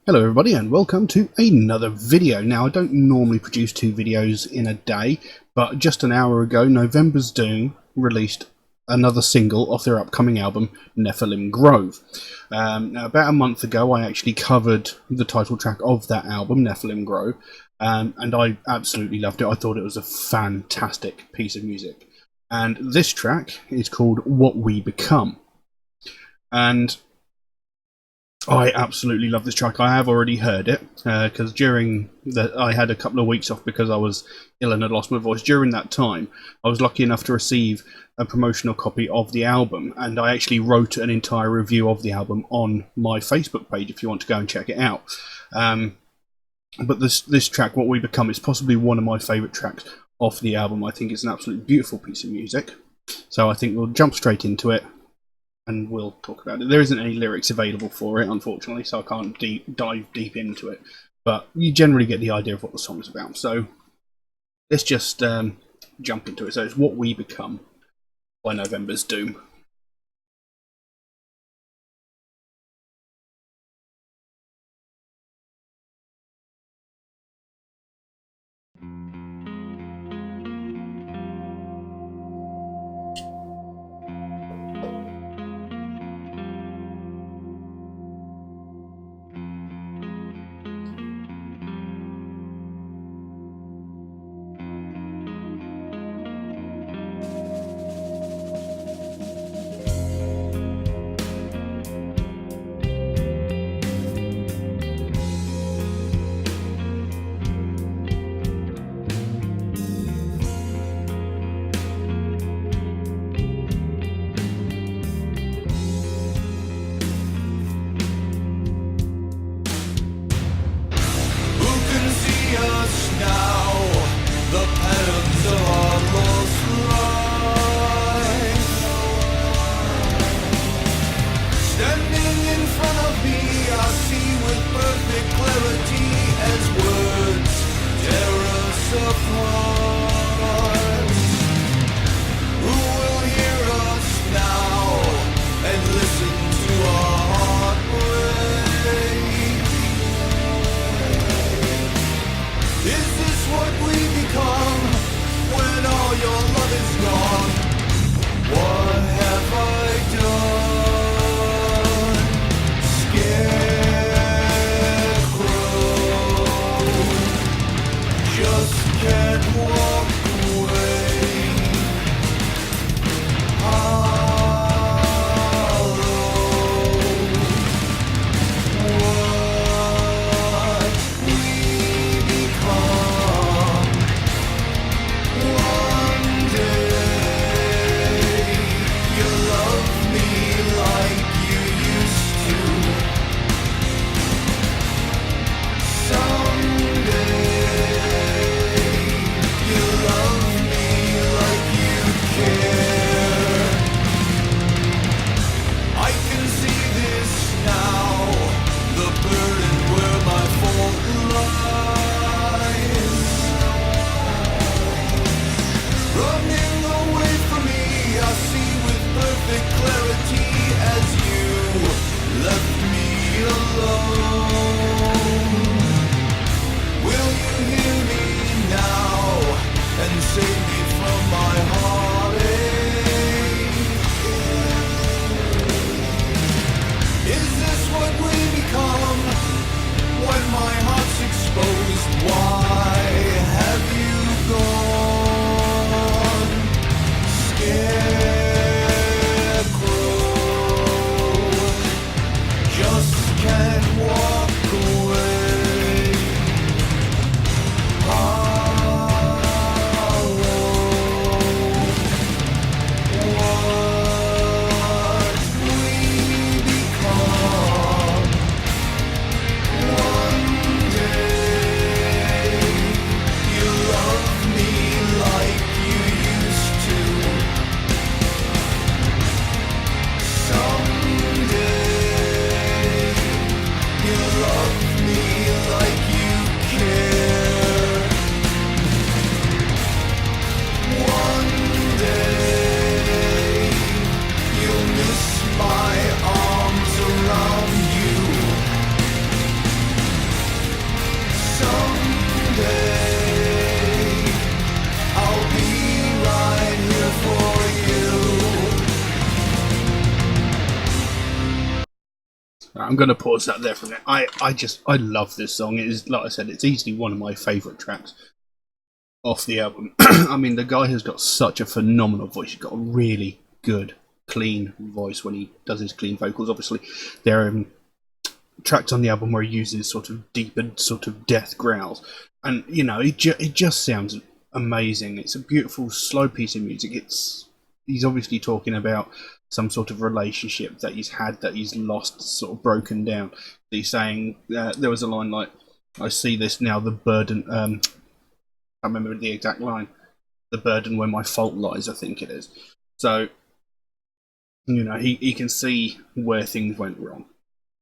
Hello everybody and welcome to another video. Now I don't normally produce two videos in a day, but just an hour ago November's Doom released another single off their upcoming album Nephilim Grove. Now about a month ago I actually covered the title track of that album, Nephilim Grove, and I absolutely loved it. I thought it was a fantastic piece of music. And this track is called What We Become. And I absolutely love this track. I have already heard it because I had a couple of weeks off because I was ill and had lost my voice. During that time, I was lucky enough to receive a promotional copy of the album, and I actually wrote an entire review of the album on my Facebook page if you want to go and check it out. But this track, What We Become, is possibly one of my favourite tracks off the album. I think it's an absolutely beautiful piece of music. So I think we'll jump straight into it and we'll talk about it. There isn't any lyrics available for it, unfortunately, so I can't dive deep into it. But you generally get the idea of what the song is about. So let's just jump into it. So it's What We Become by November's Doom. I'm going to pause that there for a minute. I love this song. It is, like I said, it's easily one of my favourite tracks off the album. I mean, the guy has got such a phenomenal voice. He's got a really good, clean voice when he does his clean vocals. Obviously, there are tracks on the album where he uses sort of deep and sort of death growls, and you know, it just sounds amazing. It's a beautiful, slow piece of music. He's obviously talking about some sort of relationship that he's had, that he's lost, sort of broken down. He's saying, there was a line like, "I see this now, the burden." I can't remember the exact line. The burden where my fault lies, I think it is. So, you know, he can see where things went wrong.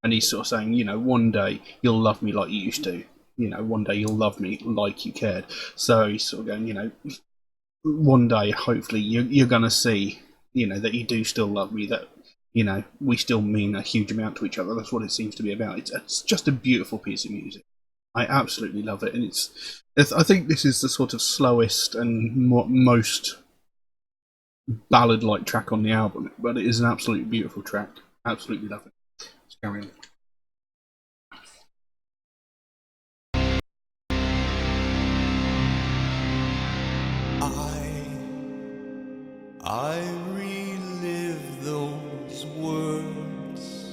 And he's sort of saying, you know, one day you'll love me like you used to. You know, one day you'll love me like you cared. So he's sort of going, you know, one day, hopefully, you're going to see, you know, that you do still love me, that, you know, we still mean a huge amount to each other. That's what it seems to be about. It's just a beautiful piece of music. I absolutely love it. And I think this is the sort of slowest and most ballad-like track on the album, but it is an absolutely beautiful track. Absolutely love it. Let's carry on. I relive those words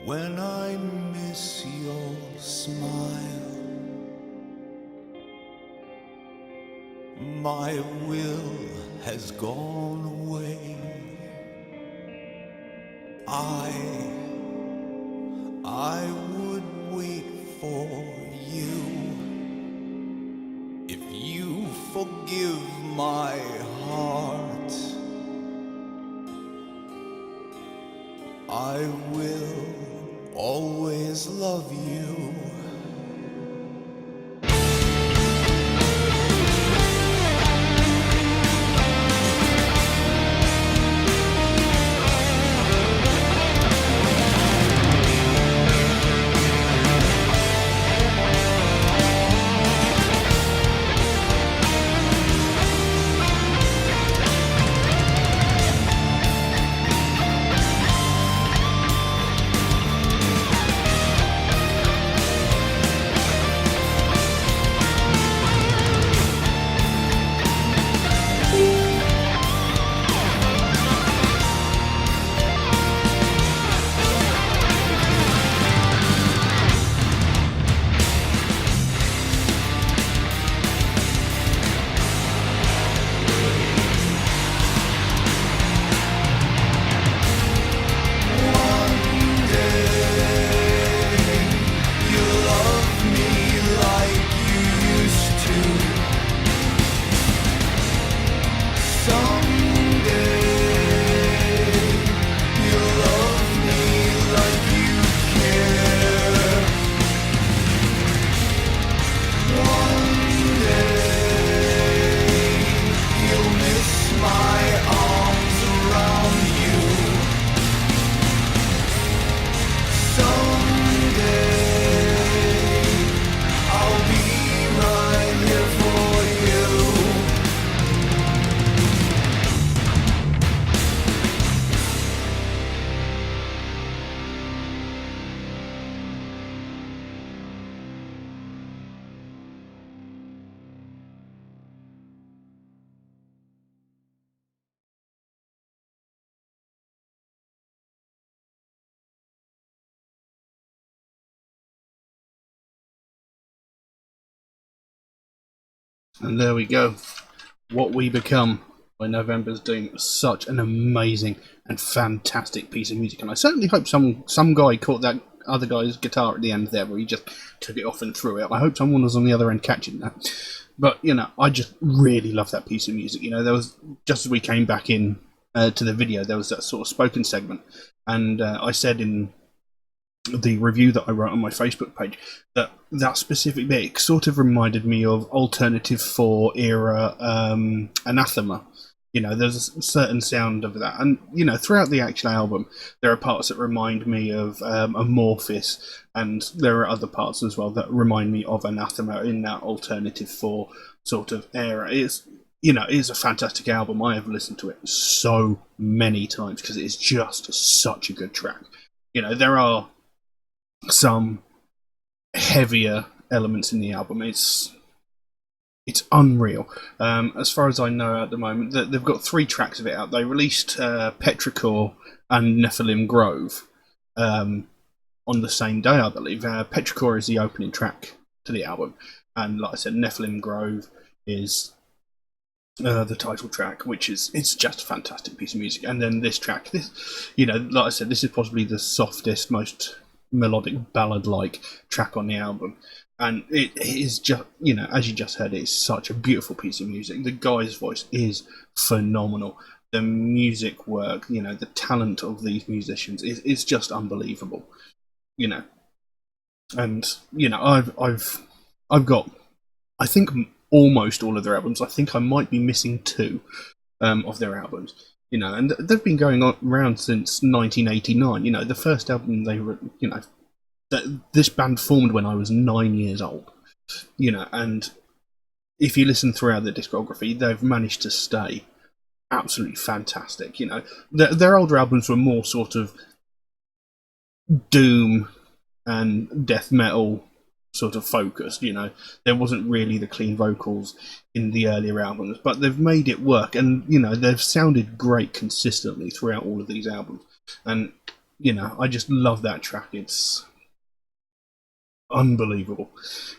when I miss your smile. My will has gone away. I would wait for you if you forgive my heart. I will always love you. And there we go. What We Become by November's Doom. Such an amazing and fantastic piece of music. And I certainly hope some guy caught that other guy's guitar at the end there, where he just took it off and threw it. I hope someone was on the other end catching that. But, you know, I just really love that piece of music. You know, there was, just as we came back in to the video, there was that sort of spoken segment. And I said in the review that I wrote on my Facebook page, that specific bit sort of reminded me of Alternative 4 era Anathema. You know, there's a certain sound of that. And, you know, throughout the actual album, there are parts that remind me of Amorphis, and there are other parts as well that remind me of Anathema in that Alternative 4 sort of era. It's, you know, it is a fantastic album. I have listened to it so many times because it is just such a good track. You know, there are some heavier elements in the album. It's unreal. As far as I know at the moment, they've got 3 tracks of it out. They released Petrichor and Nephilim Grove on the same day, I believe. Petrichor is the opening track to the album, and like I said, Nephilim Grove is the title track, which is, it's just a fantastic piece of music. And then this track, like I said, this is possibly the softest, most melodic ballad-like track on the album, and it is just, as you just heard, it's such a beautiful piece of music. The guy's voice is phenomenal. The music work, the talent of these musicians is just unbelievable. And I've got, I think, almost all of their albums. I think I might be missing 2 of their albums. And they've been going on around since 1989. The first album they were, this band formed when I was 9 years old. And if you listen throughout their discography, they've managed to stay absolutely fantastic. Their older albums were more sort of doom and death metal sort of focused. There wasn't really the clean vocals in the earlier albums, but they've made it work, and they've sounded great consistently throughout all of these albums. And I just love that track. It's unbelievable.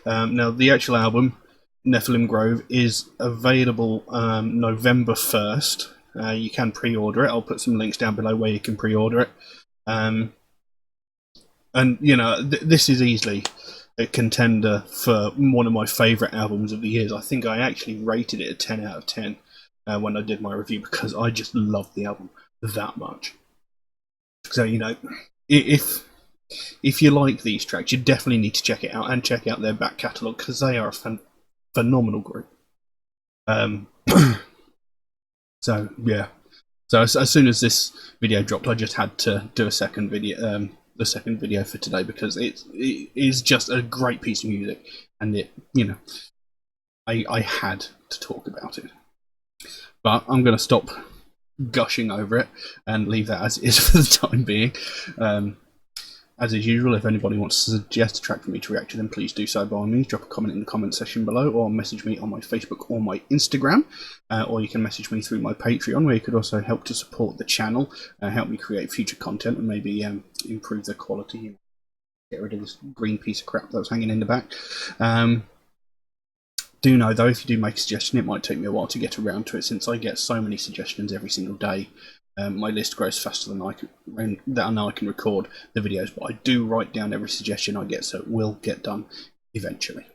Now the actual album, Nephilim Grove, is available November 1st. You can pre-order it. I'll put some links down below where you can pre-order it. And this is easily a contender for one of my favourite albums of the years. I think I actually rated it a 10 out of 10 when I did my review, because I just loved the album that much. So if you like these tracks, you definitely need to check it out, and check out their back catalogue, because they are a phenomenal group. So yeah. So as soon as this video dropped, I just had to do a second video. The second video for today, because it is just a great piece of music, and I had to talk about it. But I'm going to stop gushing over it and leave that as it is for the time being. As is usual, if anybody wants to suggest a track for me to react to, then please do so by all means. Drop a comment in the comment section below, or message me on my Facebook or my Instagram, or you can message me through my Patreon, where you could also help to support the channel, help me create future content, and maybe improve the quality. Get rid of this green piece of crap that was hanging in the back. Do know, though, if you do make a suggestion, it might take me a while to get around to it, since I get so many suggestions every single day. My list grows faster than I can record the videos, but I do write down every suggestion I get, so it will get done eventually.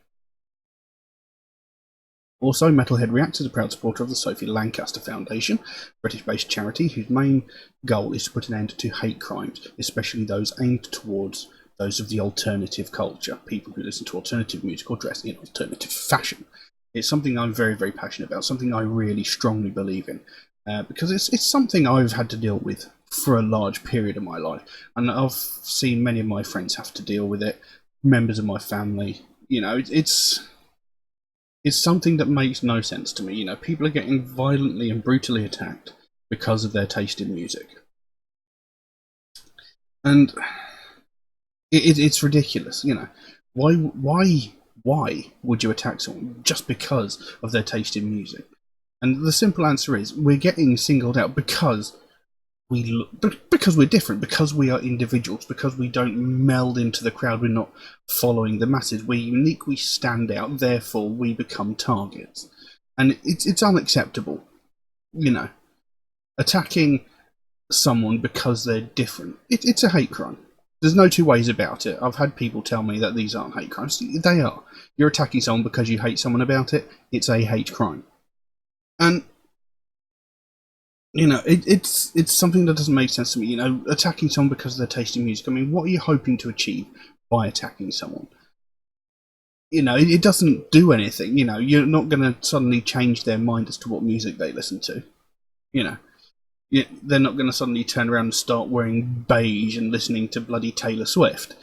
Also, Metalhead Reacts is a proud supporter of the Sophie Lancaster Foundation, a British-based charity whose main goal is to put an end to hate crimes, especially those aimed towards those of the alternative culture, people who listen to alternative music or dress in alternative fashion. It's something I'm very, very passionate about, something I really strongly believe in. Because it's something I've had to deal with for a large period of my life, and I've seen many of my friends have to deal with it, members of my family. It's something that makes no sense to me. People are getting violently and brutally attacked because of their taste in music, and it's ridiculous. Why would you attack someone just because of their taste in music? And the simple answer is, we're getting singled out because we're different, because we are individuals, because we don't meld into the crowd, we're not following the masses, we're unique, we stand out, therefore we become targets. And it's unacceptable. Attacking someone because they're different, it's a hate crime. There's no two ways about it. I've had people tell me that these aren't hate crimes. They are. You're attacking someone because you hate someone about it, it's a hate crime. And it's something that doesn't make sense to me. Attacking someone because of their taste in music. I mean, what are you hoping to achieve by attacking someone? It doesn't do anything. You're not going to suddenly change their mind as to what music they listen to. They're not going to suddenly turn around and start wearing beige and listening to bloody Taylor Swift.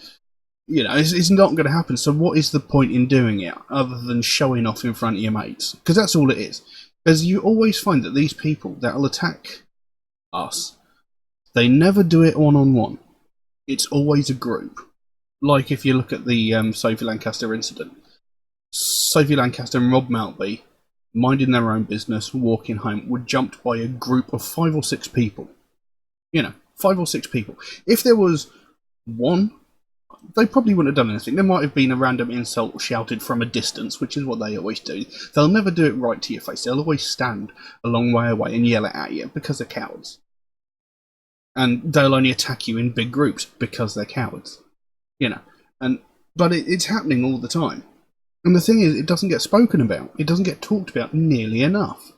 It's not going to happen. So what is the point in doing it, other than showing off in front of your mates? Because that's all it is. Because you always find that these people that will attack us, they never do it one-on-one. it's always a group. Like if you look at the Sophie Lancaster incident, Sophie Lancaster and Rob Maltby, minding their own business, walking home, were jumped by a group of 5 or 6 people. 5 or 6 people. If there was one, they probably wouldn't have done anything. There might have been a random insult shouted from a distance, which is what they always do. They'll never do it right to your face. They'll always stand a long way away and yell it at you because they're cowards. And they'll only attack you in big groups because they're cowards. But it's happening all the time. And the thing is, it doesn't get spoken about. It doesn't get talked about nearly enough.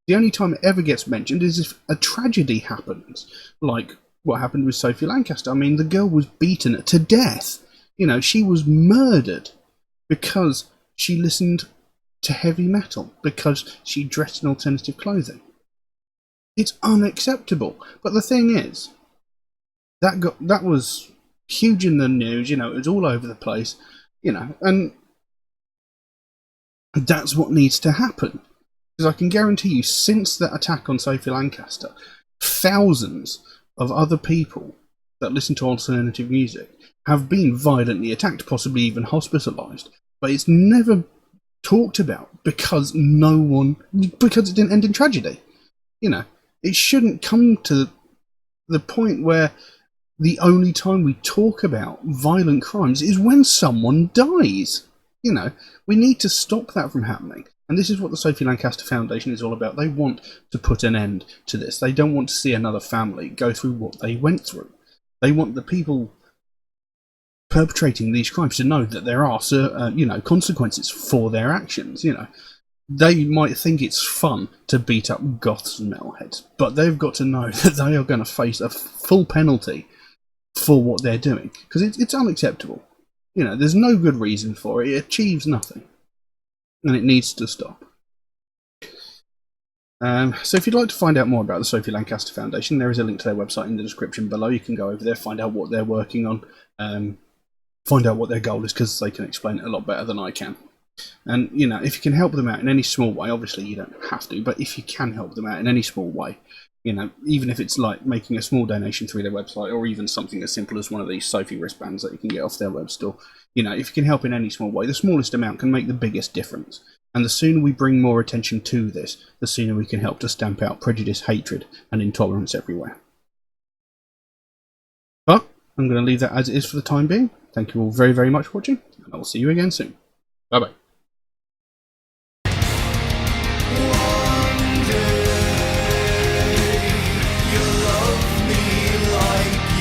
The only time it ever gets mentioned is if a tragedy happens, like what happened with Sophie Lancaster. I mean, the girl was beaten to death. She was murdered because she listened to heavy metal, because she dressed in alternative clothing. It's unacceptable. But the thing is, that was huge in the news. It was all over the place. And that's what needs to happen. Because I can guarantee you, since that attack on Sophie Lancaster, thousands of other people that listen to alternative music have been violently attacked, possibly even hospitalised. But it's never talked about because it didn't end in tragedy. It shouldn't come to the point where the only time we talk about violent crimes is when someone dies. We need to stop that from happening. And this is what the Sophie Lancaster Foundation is all about. They want to put an end to this. They don't want to see another family go through what they went through. They want the people perpetrating these crimes to know that there are, consequences for their actions. They might think it's fun to beat up goths and metalheads, but they've got to know that they are going to face a full penalty for what they're doing, because it's unacceptable. There's no good reason for it. It achieves nothing. And it needs to stop. So if you'd like to find out more about the Sophie Lancaster Foundation, there is a link to their website in the description below. You can go over there, find out what they're working on, find out what their goal is, because they can explain it a lot better than I can. And, if you can help them out in any small way, obviously you don't have to, but if you can help them out in any small way, even if it's like making a small donation through their website, or even something as simple as one of these Sophie wristbands that you can get off their web store, if you can help in any small way, the smallest amount can make the biggest difference. And the sooner we bring more attention to this, the sooner we can help to stamp out prejudice, hatred, and intolerance everywhere. But I'm going to leave that as it is for the time being. Thank you all very, very much for watching, and I will see you again soon. Bye-bye. You love me like